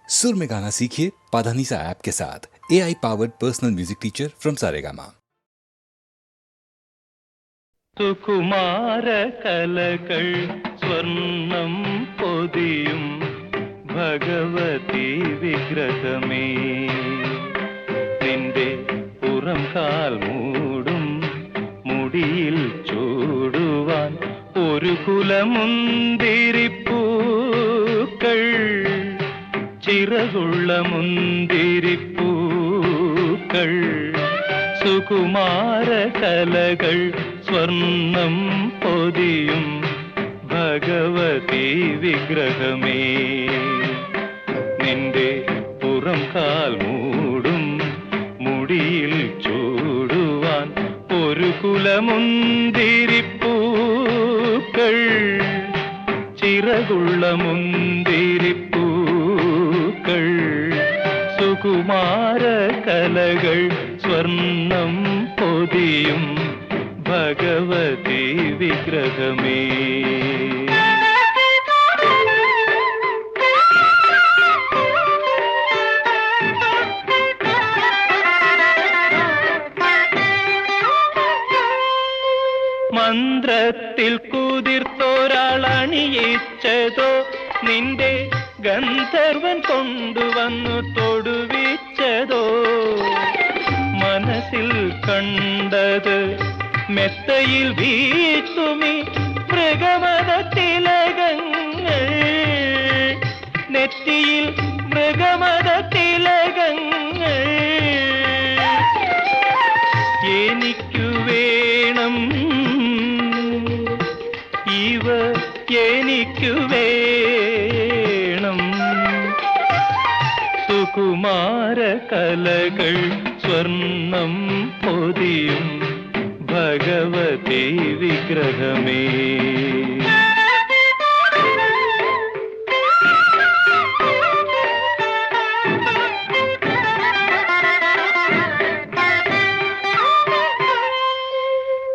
सुर में गाना सीखिए पाधानीसा ऐप के साथ। AI powered personal music teacher from Saregama. Sukumara കലകൾ സ്വർണം പൊതിയും ഭഗവതി വിഗ്രഹമേ, നിന്റെ പുറം കാൽ മൂടും മുടിയിൽ ചൂടുവാൻ ഒരു കുലമുന്തിരിപ്പൂക്കൾ, ചിറകുള്ള മുന്തിരിപ്പൂക്കൾ. സുകുമാര കലകൾ സ്വർണം പൊതിയും ഭഗവതി വിഗ്രഹമേ, നിന്റെ പുറം കാൽ മൂടും മുടിയിൽ ചൂടുവാൻ ഒരു കുലമുന്തിരിപ്പൂക്കൾ, ചിറകുള്ള മുന്തിരിപ്പൂക്കൾ. സുകുമാര കലകൾ സ്വർണം പൊതിയും ഭഗവതി വിഗ്രഹമേ. മന്ത്രത്തിൽ കുതിർത്തൊരാളണിയിച്ചതോ നിന്റെ ഗന്ധർവൻ കൊണ്ടുവന്നു തൊടുവിച്ചതോ, മനസ്സിൽ കണ്ടത് മെത്തയിൽ വീഴ്ത്തുമി മൃഗമത തിലകങ്ങൾ, നെറ്റിയിൽ മൃഗമത തിലകങ്ങൾ. എനിക്കു വേണം ഇവ, എനിക്കു വേണം. സുകുമാര കലകൾ സ്വർണം പൊതിയും ഭഗവതി വിഗ്രഹമേ.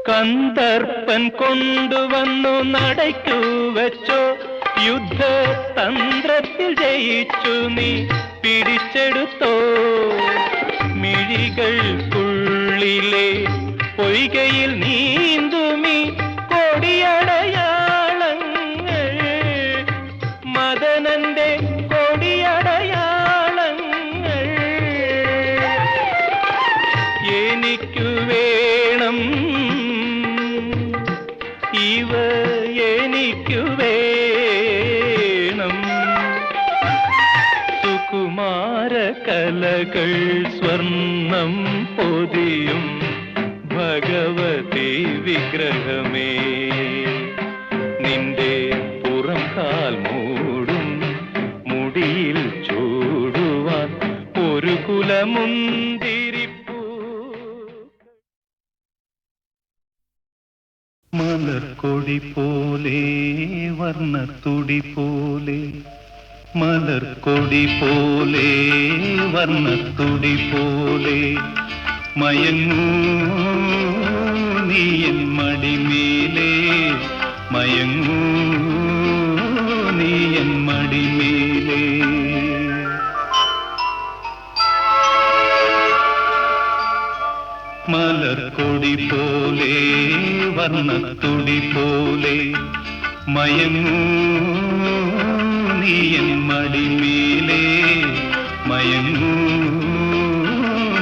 കന്ദർപ്പൻ കൊണ്ടുവന്നു നടയ്ക്കു വെച്ചോ, യുദ്ധതന്ത്രത്തിൽ ജയിച്ചു നീ പിടിച്ചെടുത്തോ. മിഴികൾക്കുള്ളിലെ പൊയ്കയിൽ നീന്തുമി കൊടിയടയാളങ്ങൾ, മദനന്റെ കൊടിയടയാളങ്ങൾ. എനിക്കു വേണം ഇവ, എനിക്കു വേണം. സുകുമാര കലകൾ സ്വർണം പൊതിയും ഭഗവതി വിഗ്രഹമേ, നിന്റെ പുറം കാൽ മൂടും മുടിയിൽ ചൂടുവാൻ ഒരു കുലമുന്തിരിപ്പൂ. മലർക്കൊടി പോലെ വർണ്ണത്തുടി പോലെ, മലർക്കൊടി പോലെ വർണ്ണത്തുടി പോലെ, മയങ്ങൂ നീ എൻ മടിമേലേ, മയങ്ങൂ നീ എൻ മടിമേലേ. മലർക്കൊടി പോലെ വർണ്ണത്തുടി പോലെ, മയങ്ങൂ നീ എൻ മടിമേലേ, മയങ്ങൂ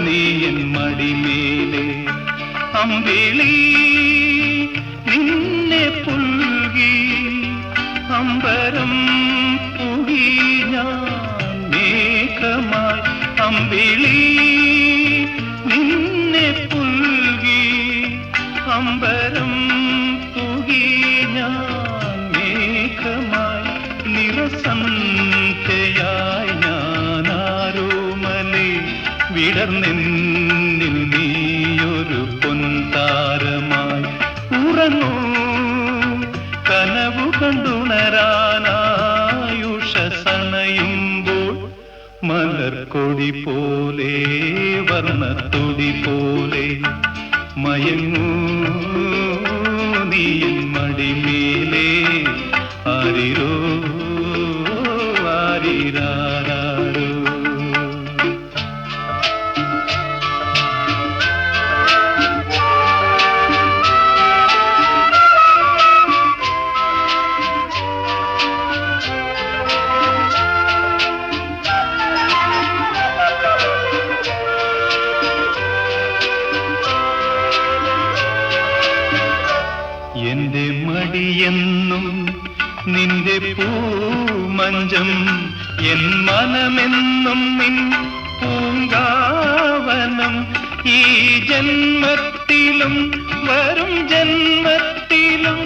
നീ എൻ മടിമേലേ. അമ്പിളി നിന്നെ പുൽകി അമ്പരം പുകി ഞാൻ മേഘമായി, അമ്പിളി നിന്നെ പുൽകി അമ്പരം പുകി ഞാൻ മേഘമായി, നിറസന്ധ്യയായി ഞാനാരോമലേ വിടർന്നെന്നിൽ നീയൊരു പൊൻതാരമായി. ഉറങ്ങൂ കനവു കണ്ടുണരാനായുഷസണയുമ്പോൾ, മലർക്കൊടി പോലെ വർണ്ണത്തുടി പോലെ, മയങ്ങൂ നീ മടിമേലേ. ആരിരോ ആരിരാരോ എന്നും നിന്റെ പൂമഞ്ചം എൻ മനമെന്നും നിൻ പൂങ്കാവനം ഈ ജന്മത്തിലും വരും ജന്മത്തിലും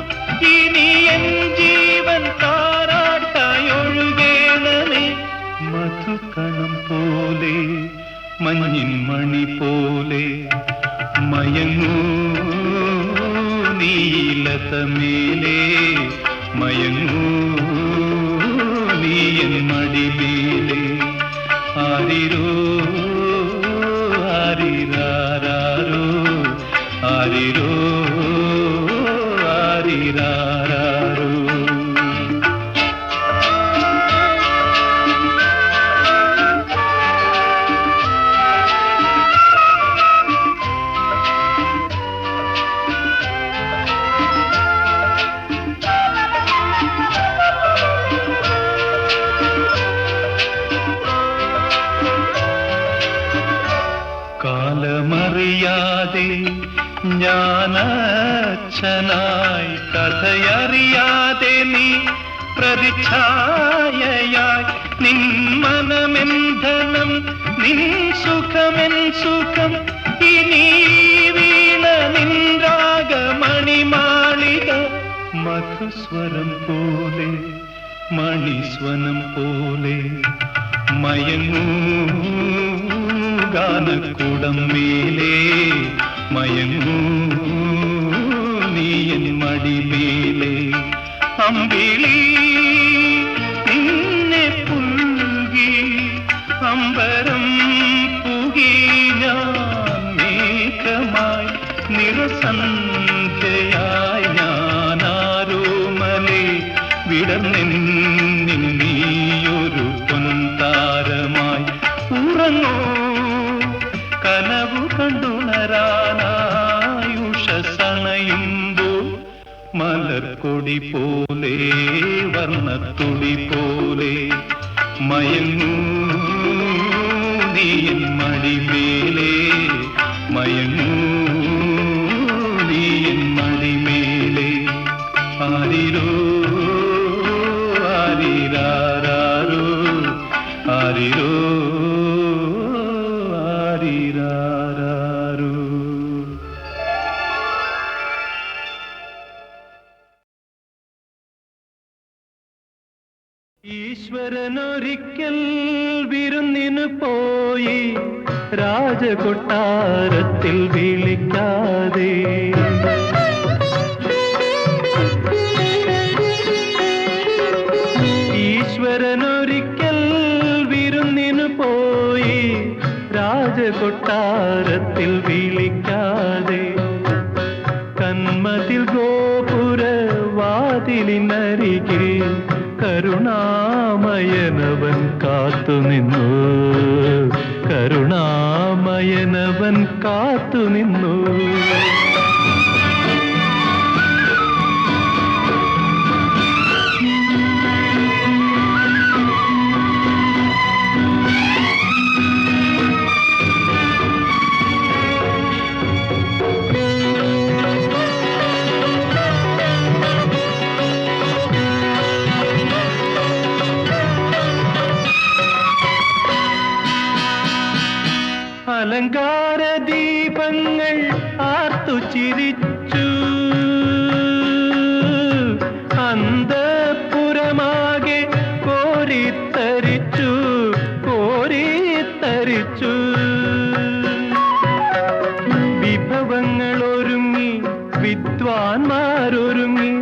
ഇനി എൻ ജീവൻ താരാട്ടായൊഴുകേണമേ മധുകണം പോലെ മഞ്ഞിൻ മണി പോലെ മയങ്ങൂ നീലതമേലേ മയങ്ങൂ നീ എൻ മടിമേലേ ആരിരോ ആരിരാരോ ആരിരോ ആരിരാരോ. കാലമറിയാതെ ഞാനച്ഛനായി കഥയറിയാതെ നീ പ്രതിച്ഛായയായി നിൻ മനമെന്ധനം നിൻ സുഖമെൻ സുഖം ഇനി വീണ നിൻ രാഗമണിമാളിക മധുസ്വരം പോലെ മണിസ്വനം പോലെ മയങ്ങൂ ഗാനക്കുടം മേലേ മയങ്ങൂ നീ എൻ മടിമേലേ അമ്പിളി നിന്നെ പുൽകി അമ്പരം പുകി ഞാൻ മേഘമായി നിറസന്ധ്യയായി ഞാനാരോമലേ വിടർന്നെന്നിൽ നീയൊരു പൊൻതാരമായി ഉറങ്ങൂ കനവു കണ്ടുണരാനായുഷസണയുമ്പോൾ മലർക്കൊടി പോലെ വർണ്ണത്തുടി പോലെ മയങ്ങൂ നീ എൻ മടിമേലേ മയങ്ങൂ നീ എൻ മടിമേലേ ആരിരോ ആരിരാരോ ആരിരോ ആരിരാരോ. ഈശ്വരനൊരിക്കൽ വിരുന്നിനു പോയി രാജകൊട്ടാരത്തിൽ വിളിക്കാതെ ഈശ്വരനൊരിക്കൽ വിരുന്നിനു പോയി രാജകൊട്ടാരത്തിൽ വിളിക്കാതെ കന്മതിൽ ഗോപുര വാതിലിനരികിൽ കരുണാമയനവൻ കാത്തുനിന്നു കരുണാമയനവൻ കാത്തുനിന്നു. അലങ്കാര ദീപങ്ങൾ ആർത്തു ചിരിച്ചു അന്തഃപുരമാകെ കോരിത്തരിച്ചു കോരിത്തരിച്ചു വിഭവങ്ങൾ ഒരുങ്ങി വിദ്വാൻമാരൊരുങ്ങി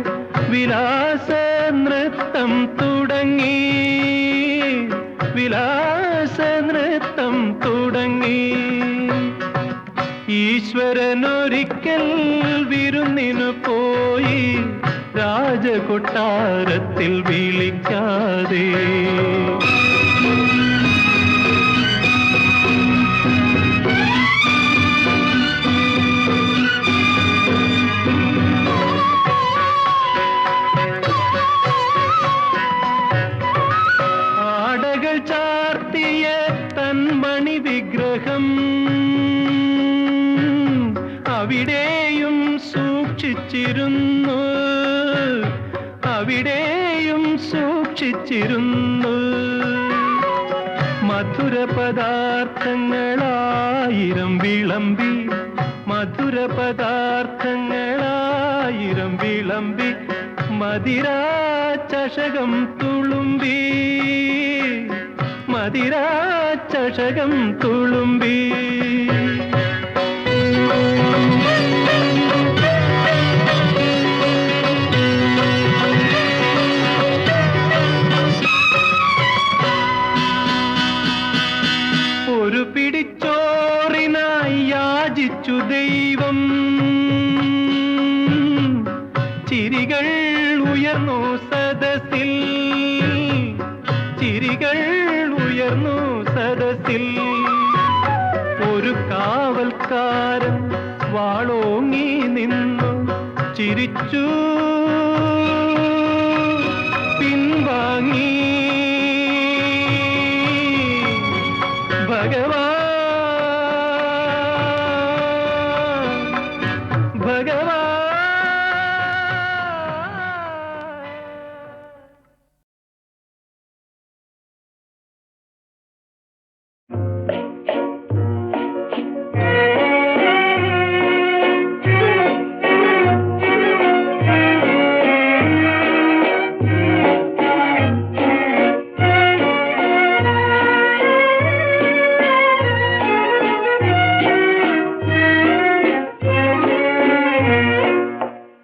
വിലാസ നൃത്തം തുടങ്ങി വിലാസ നൃത്തം തുടങ്ങി. ഈശ്വരനൊരിക്കൽ വിരുന്നിനു പോയി രാജകൊട്ടാരത്തിൽ വിളിക്കാതെ ആടകൾ ചാർത്തിയ തന്മണി വിഗ്രഹം അവിടെയും സൂക്ഷിച്ചിരുന്നു അവിടെയും സൂക്ഷിച്ചിരുന്നു. മധുര പദാർത്ഥങ്ങളായിരം വിളമ്പി, മധുര പദാർത്ഥങ്ങളായിരം വിളമ്പി, മദിരാ ചഷകം തുളുമ്പി, മദിരാ ചഷകം തുളുമ്പി. ഒരു പിടിച്ചോറിനായി യാചിച്ചു ദൈവം, ചിരികൾ ഉയർന്നു സദസ്സിൽ, ചിരികൾ ഉയർന്നു സദസ്സിൽ. ഒരു കാവൽക്കാരൻ വാളോങ്ങി നിന്നു, ചിരിച്ചു പിൻവാങ്ങി. ഭഗവാൻ ഭഗവാൻ.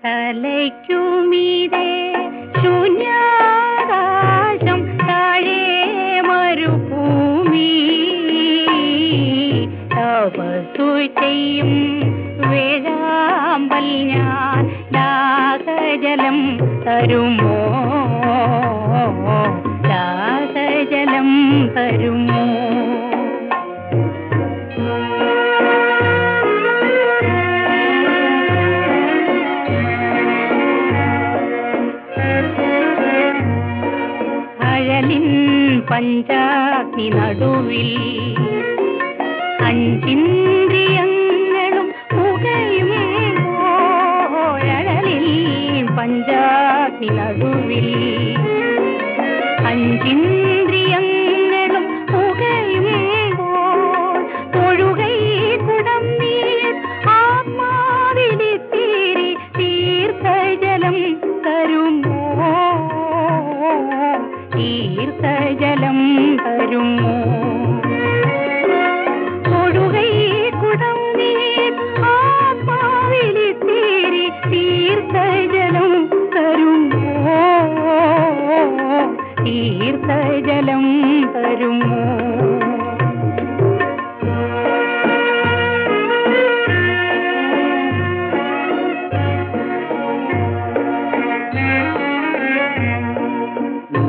തലയ്ക്കുമീതെ ശൂന്യാകാശം, താഴെ മരുഭൂമി. തപസ്സു ചെയ്യും വേഴാമ്പൽ ഞാൻ, ദാഹജലം തരുമോ, ദാഹജലം തരുമോ. പഞ്ചാഗ്നി നടുവിൽ അഞ്ചിന്ദ്രിയങ്ങളും പുകയുമ്പോഴലിൽ, പഞ്ചാഗ്നി നടുവിൽ അഞ്ചിന്ദ്രിയങ്ങളും പുകയുമ്പോൾ, ഒഴുകൈ കുടം നീർ ആത്മാവിലിത്തിരി തീർത്ഥജലം തരുമോ, തീർത്ഥജലം തരുമോ. ഒഴുകൈ കുടം നീർ ആത്മാവിലിത്തിരി തീർത്ഥജലം തരുമോ, തീർത്ഥജലം തരുമോ.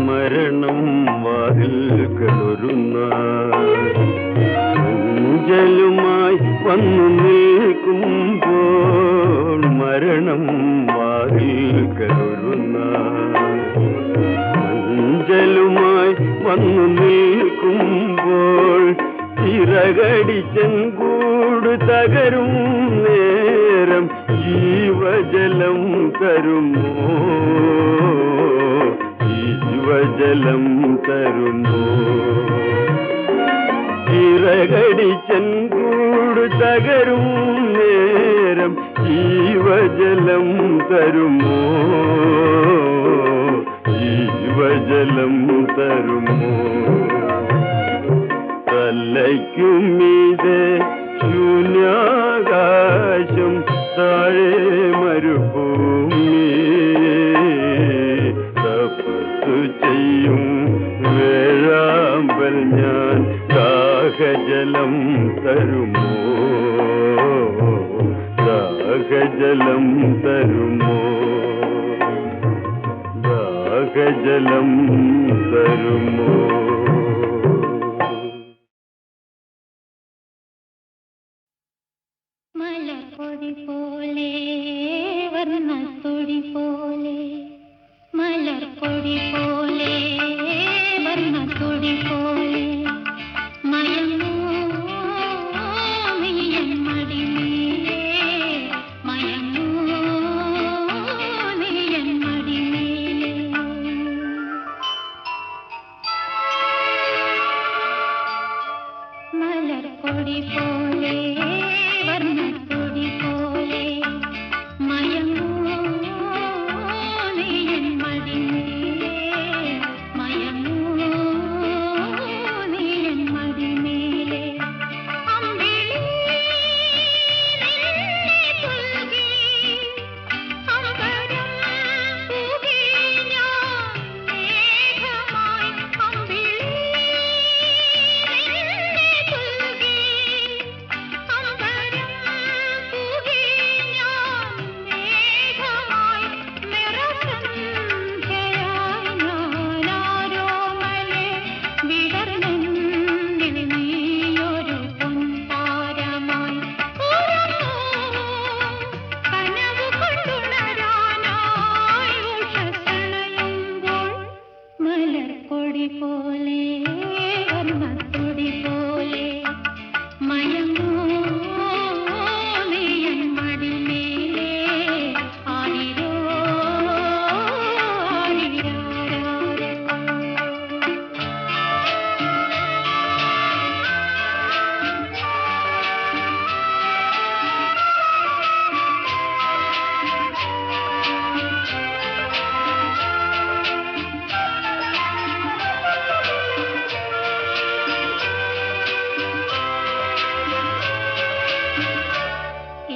മരണം വാതിൽക്കലൊരുന്ന അഞ്ചലുമായി വന്നു നിൽക്കുമ്പോൾ, മരണം വാതിൽക്കലൊരുന്ന അഞ്ചലുമായി വന്നു നിൽക്കുമ്പോൾ, ചിറകടിച്ചൻ കൂട് തകരും നേരം ജീവജലം തരുമോ, ജീവജലം തരുമോ. ചിറകടിച്ചൻ കൂട് തകരും നേരം ജീവജലം തരുമോ, ജീവജലം തരുമോ. തലയ്ക്കുമീതെ ശൂന്യാകാശം, താഴെ മരുഭൂമി. തപസ്സു ചെയ്യും വേഴാമ്പൽ ഞാൻ, ദാഹജലം തരുമോ, ദാഹജലം തരുമോ, ദാഹജലം തരുമോ. മലർപ്പൊടി പോലെ വർണ്ണത്തൊടി പോലെ, മലർപ്പൊടി പോലെ വർണ്ണത്തൊടി പോലെ, മയങ്ങൂ നീയൻ മടിമേലേ, മയങ്ങൂ നീയൻ മടിമേലേ. മലർക്കൊടി പോലെ വർണ്ണത്തൊടി പോലെ മയങ്ങൂ നീ എൻ മടിമേലെ മയങ്ങൂ നീ എൻ മടിമേലെ അമ്പിളി നിന്നെ പുൽകി അമ്പരം പൂകി ഞാൻ മേഘമായി അമ്പിളി നിന്നെ പുൽകി അമ്പരം പൂകി ഞാൻ മേഘമായി നിറസന്ധ്യയായി ഞാനാരോമലെ വിടർന്നെന്നിൽ നീയൊരു പൊൻതാരമായി ഉറങ്ങൂ കനവു കൊണ്ടുണരാനായി ഉഷസ്സണയുമ്പോൾ മലർക്കൊടി പോലെ വർണ്ണത്തൊടി പോലെ മയങ്ങൂ നീ എൻ മടിമേലെ ആരിരോ ആരിരാരാരോ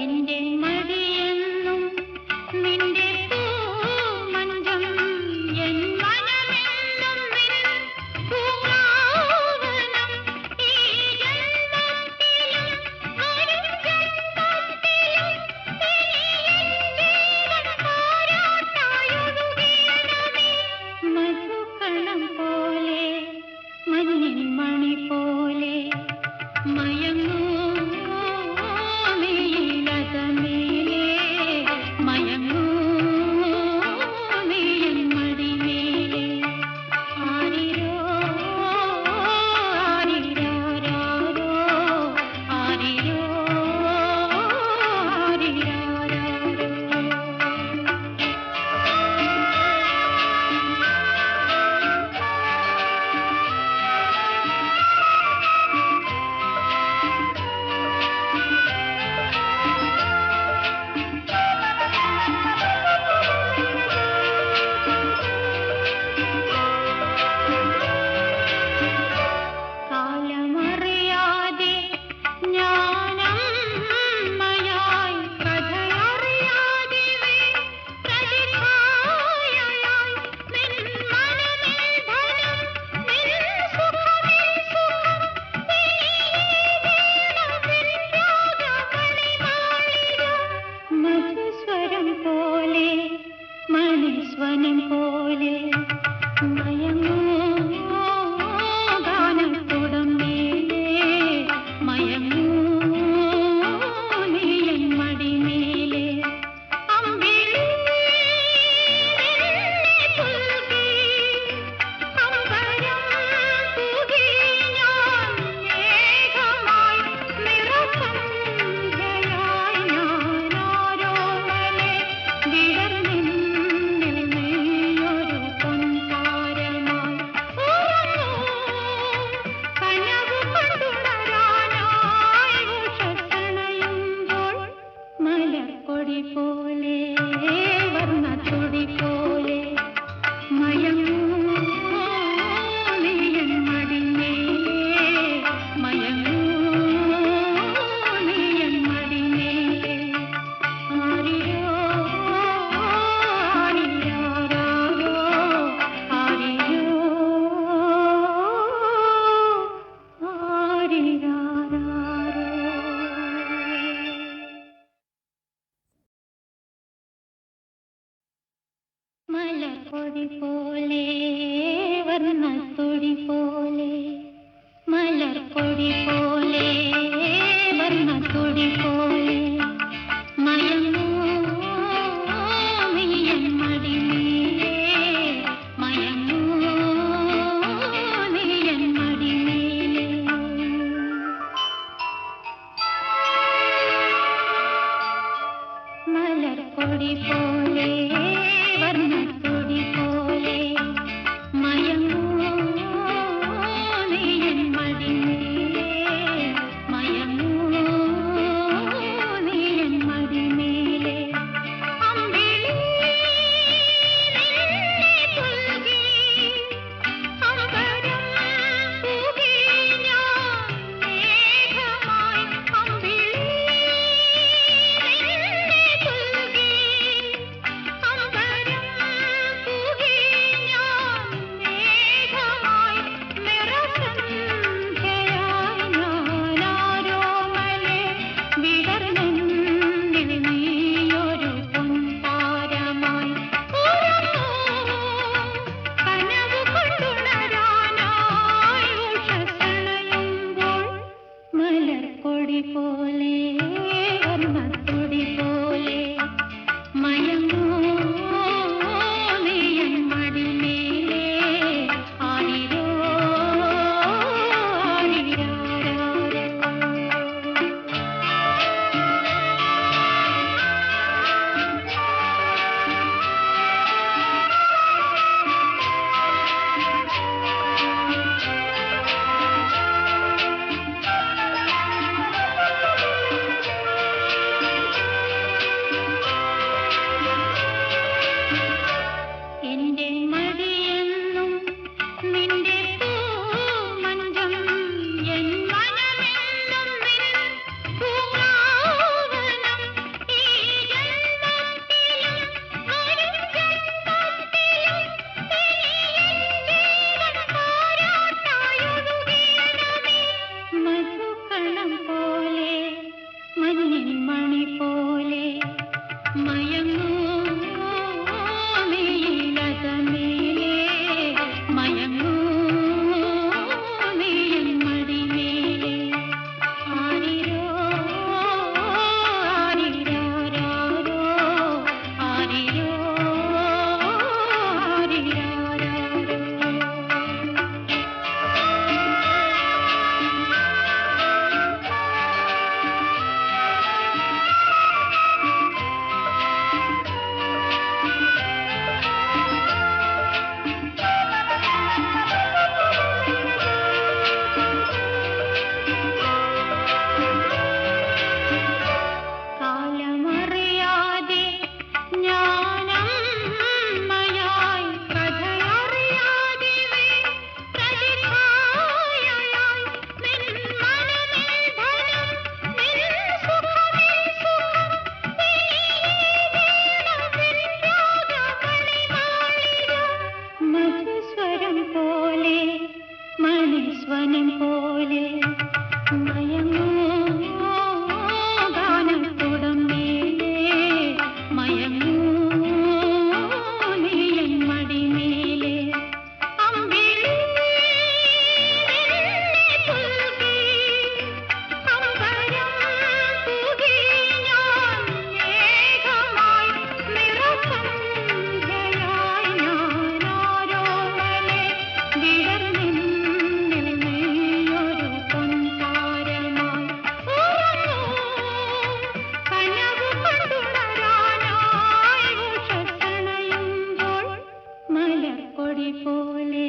എന്റെ മടിയെന്നും നിന്റെ പൂമഞ്ചം എൻ മനമെന്നും നിൻ പൂങ്കാവനം ഈ ജന്മത്തിലും വരും ജന്മത്തിലും ഇനി എൻ ജീവൻ താരാട്ടായൊഴുകിയിടമേ മധുകണം പോലെ മഞ്ഞിൻ മണി പോലെ മയങ്ങൂ നീലതമേലെ മയങ്ങൂ നീ എൻ മടിമേലെ ആരിരോ ആരിരാരാരോ ആരിരോ ആരിരാരാരോ കാലമറിയാതെ ഞാനമ്മയായി കഥയറിയാതെ പ്രതിഭായായി നിൻ മനമേ ധനം നിൻ സുഖമേ സുഖം മധുസ്വരം പോലെ മണിസ്വനം പോലെ മയങ്ങൂ ഗാനത്തുടമേലെ മയങ്ങൂ നീ എൻ മടിമേലെ അമ്പിളി നിന്നെ പുൽകി അമ്പരം പൂകി ഞാൻ മേഘമായി നിറസന്ധ്യയായി ഞാനാരോമലെ വിടർന്നെന്നിൽ നീയൊരു പൊൻതാരമായി ഉറങ്ങൂ കനവു കൊണ്ടുണരാനായി ഉഷസ്സണയുമ്പോൾ മലർക്കൊടി പോലെ വർണ്ണത്തൊടി പോലെ മയങ്ങൂ നീ എൻ മടിമേലെ മയങ്ങൂ നീ എൻ മടിമേലെ ആരിരോ ആരിരാരാരോ ആരിരോ ആരിരാരാരോ മലർക്കൊടി പോലെ വർണ്ണത്തൊടി പോലെ മലർക്കൊടി പോലെ വർണ്ണത്തൊടി പോലെ മയങ്ങൂ നീ എൻ മടിമേലെ മയങ്ങൂ നീ എൻ മടിമേലെ മലർക്കൊടി പോലെ വർണ്ണത്തൊടി പോലെ മയങ്ങൂ നീ എൻ മടിമേലെ പോലെ വർണ്ണത്തുടി പോലെ മയങ്ങൂ നീ എൻ മടിമേലെ ആരിരോ ആരിരാരാരോ. എന്റെ മടിയെന്നും നിന്റെ പൂമഞ്ചം എൻ മനമെന്നും നിൻ പൂങ്കാവനം ഈ ജന്മത്തിലും വരും ജന്മത്തിലും ഇനി എൻ ജീവൻ താരാട്ടായൊഴുകിയിടമേ. മധുകണം പോലെ മഞ്ഞിൻ മണി പോലെ മയങ്ങൂ നീലതമേലെ മയങ്ങൂ നീ എൻ മടിമേലെ ആരിരോ ആരിരാരാരോ ആരിരോ ആരിരാരാരോ. കാലമറിയാതെ ഞാനമ്മയായി കഥയറിയാതെ പ്രതിഭായായി നിൻ മനമേ ധനം നിൻ സുഖമേ സുഖം മധുസ്വരം പോലെ മണിസ്വനം പോലെ മയങ്ങൂ ഗാനത്തുടമേലെ മയങ്ങൂ നീ എൻ മടിമേലെ അമ്പിളി നിന്നെ പുൽകി അമ്പരം പുകി ഞാൻ മേഘമായി നിറസന്ധ്യയായി ഞാനാരോമലെ വിടർന്നിന്നിൽ നീയൊരു പൊൻതാരമായി ഉറങ്ങൂ കനവ് കണ്ടുണരാനായി ഉഷസ്സണയുമ്പോൾ മലർക്കൊടി പോലെ